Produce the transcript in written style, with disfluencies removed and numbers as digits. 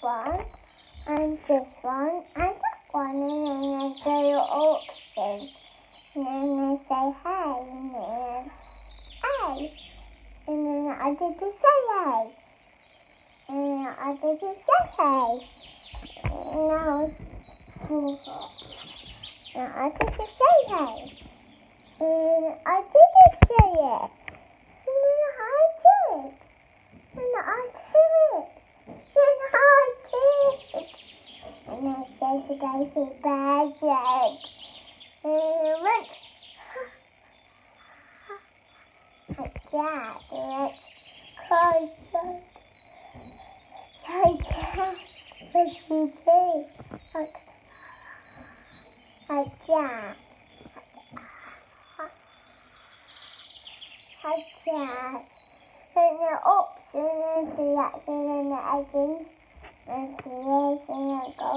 one, and this one, and that one, and then they say auction. And then they say hey, and then hey. And then I didn't say hey. And then I didn't say hey. And now I didn't say hey. And I didn't say it. And I did. And I did. And I did. And I said today he's bad. And went like that. And it's closer. Like that. Like we did. Like that. Like that. And the ups and the reactions and the edgings and the years and the go.